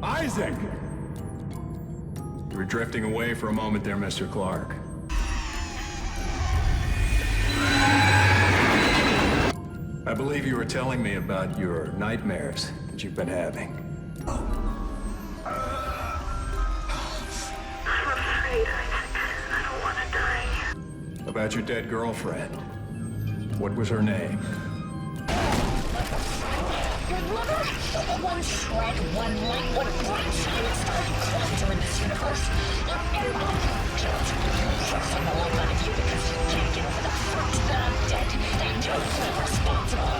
Isaac! You were drifting away for a moment there, Mr. Clark. I believe you were telling me about your nightmares that you've been having. I'm afraid, Isaac. I don't want to die. About your dead girlfriend. What was her name? Your lover? One shred, one light, one bright shining starting cluster in this universe. Everybody killed you. Forcing the life out of you because you can't get over the fact that I'm dead and you're fully responsible.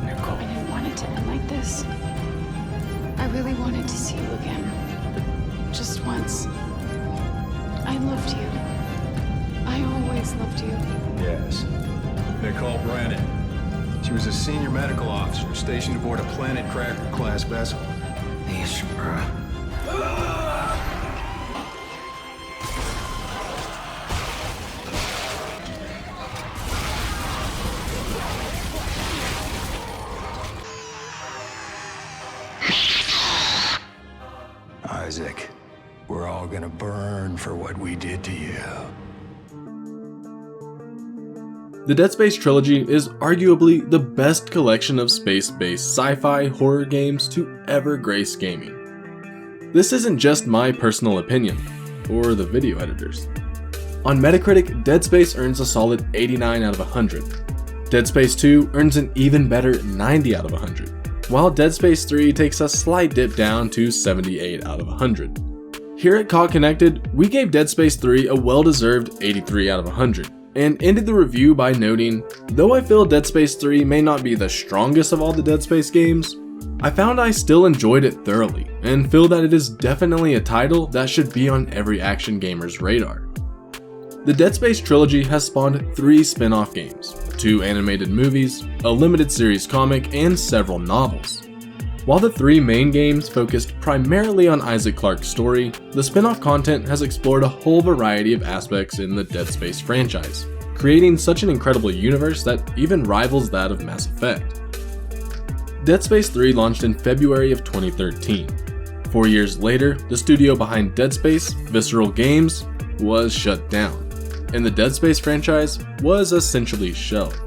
I didn't want it to end like this. I really wanted to see you again. Just once. I loved you. I always loved you. Yes. Nicole Brennan. She was a senior medical officer stationed aboard a Planet Cracker-class vessel. Yes, bruh. Isaac, we're all gonna burn for what we did to you. The Dead Space trilogy is arguably the best collection of space-based sci-fi horror games to ever grace gaming. This isn't just my personal opinion, or the video editors. On Metacritic, Dead Space earns a solid 89 out of 100. Dead Space 2 earns an even better 90 out of 100, while Dead Space 3 takes a slight dip down to 78 out of 100. Here at COGconnected, we gave Dead Space 3 a well-deserved 83 out of 100. And ended the review by noting, though I feel Dead Space 3 may not be the strongest of all the Dead Space games, I found I still enjoyed it thoroughly, and feel that it is definitely a title that should be on every action gamer's radar. The Dead Space trilogy has spawned 3 spin-off games, 2 animated movies, a limited series comic, and several novels. While the 3 main games focused primarily on Isaac Clarke's story, the spin-off content has explored a whole variety of aspects in the Dead Space franchise, creating such an incredible universe that even rivals that of Mass Effect. Dead Space 3 launched in February of 2013. 4 years later, the studio behind Dead Space, Visceral Games, was shut down, and the Dead Space franchise was essentially shelved.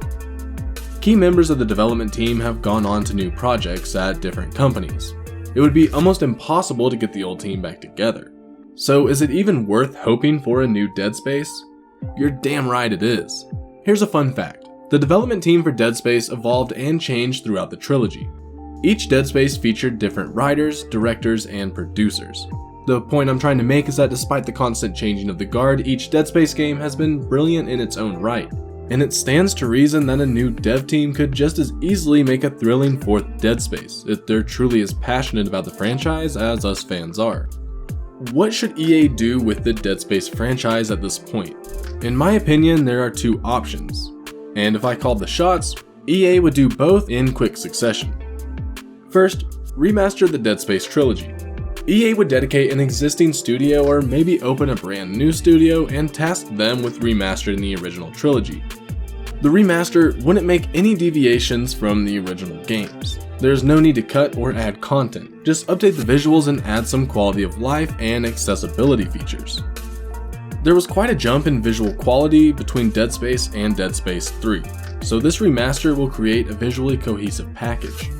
Key members of the development team have gone on to new projects at different companies. It would be almost impossible to get the old team back together. So is it even worth hoping for a new Dead Space? You're damn right it is. Here's a fun fact. The development team for Dead Space evolved and changed throughout the trilogy. Each Dead Space featured different writers, directors, and producers. The point I'm trying to make is that despite the constant changing of the guard, each Dead Space game has been brilliant in its own right. And it stands to reason that a new dev team could just as easily make a thrilling 4th Dead Space if they're truly as passionate about the franchise as us fans are. What should EA do with the Dead Space franchise at this point? In my opinion, there are 2 options. And if I called the shots, EA would do both in quick succession. First, remaster the Dead Space trilogy. EA would dedicate an existing studio or maybe open a brand new studio and task them with remastering the original trilogy. The remaster wouldn't make any deviations from the original games. There's no need to cut or add content, just update the visuals and add some quality of life and accessibility features. There was quite a jump in visual quality between Dead Space and Dead Space 3, so this remaster will create a visually cohesive package.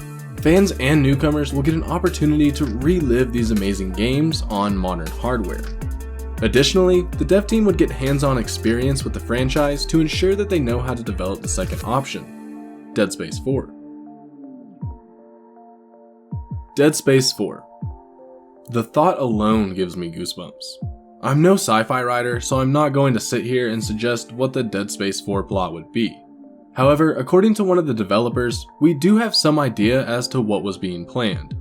Fans and newcomers will get an opportunity to relive these amazing games on modern hardware. Additionally, the dev team would get hands-on experience with the franchise to ensure that they know how to develop the second option, Dead Space 4. Dead Space 4. The thought alone gives me goosebumps. I'm no sci-fi writer, so I'm not going to sit here and suggest what the Dead Space 4 plot would be. However, according to one of the developers, we do have some idea as to what was being planned.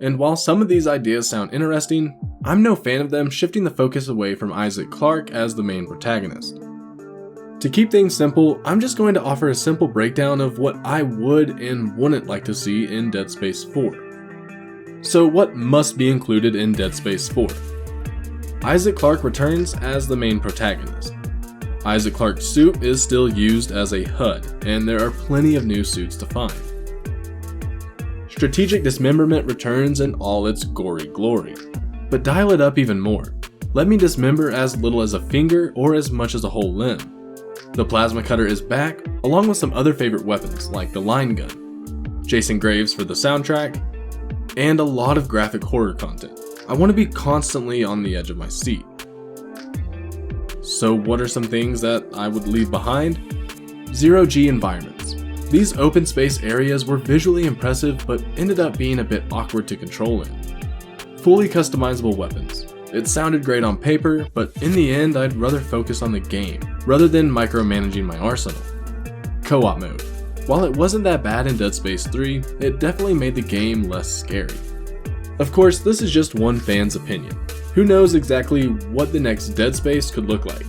And while some of these ideas sound interesting, I'm no fan of them shifting the focus away from Isaac Clarke as the main protagonist. To keep things simple, I'm just going to offer a simple breakdown of what I would and wouldn't like to see in Dead Space 4. So what must be included in Dead Space 4? Isaac Clarke returns as the main protagonist. Isaac Clarke's suit is still used as a HUD, and there are plenty of new suits to find. Strategic dismemberment returns in all its gory glory. But dial it up even more. Let me dismember as little as a finger or as much as a whole limb. The plasma cutter is back, along with some other favorite weapons like the line gun, Jason Graves for the soundtrack, and a lot of graphic horror content. I want to be constantly on the edge of my seat. So what are some things that I would leave behind? Zero-G environments. These open space areas were visually impressive but ended up being a bit awkward to control in. Fully customizable weapons. It sounded great on paper, but in the end I'd rather focus on the game, rather than micromanaging my arsenal. Co-op mode. While it wasn't that bad in Dead Space 3, it definitely made the game less scary. Of course, this is just one fan's opinion. Who knows exactly what the next Dead Space could look like?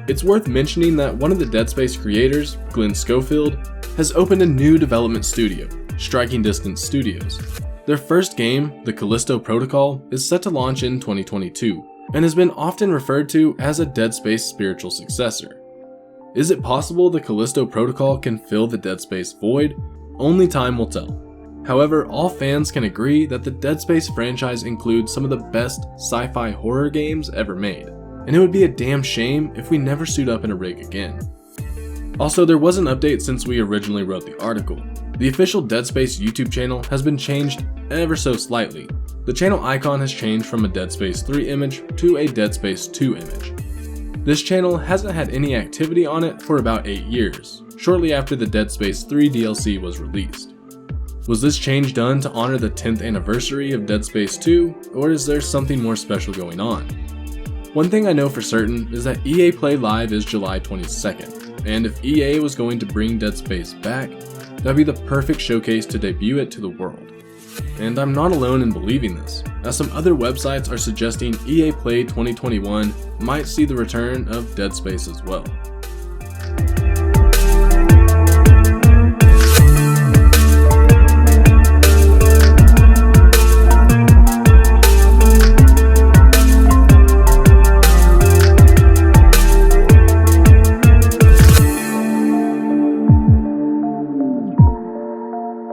It's worth mentioning that one of the Dead Space creators, Glenn Schofield, has opened a new development studio, Striking Distance Studios. Their first game, The Callisto Protocol, is set to launch in 2022, and has been often referred to as a Dead Space spiritual successor. Is it possible the Callisto Protocol can fill the Dead Space void? Only time will tell. However, all fans can agree that the Dead Space franchise includes some of the best sci-fi horror games ever made, and it would be a damn shame if we never suit up in a rig again. Also, there was an update since we originally wrote the article. The official Dead Space YouTube channel has been changed ever so slightly. The channel icon has changed from a Dead Space 3 image to a Dead Space 2 image. This channel hasn't had any activity on it for about 8 years, shortly after the Dead Space 3 DLC was released. Was this change done to honor the 10th anniversary of Dead Space 2, or is there something more special going on? One thing I know for certain is that EA Play Live is July 22nd, and if EA was going to bring Dead Space back, that'd be the perfect showcase to debut it to the world. And I'm not alone in believing this, as some other websites are suggesting EA Play 2021 might see the return of Dead Space as well.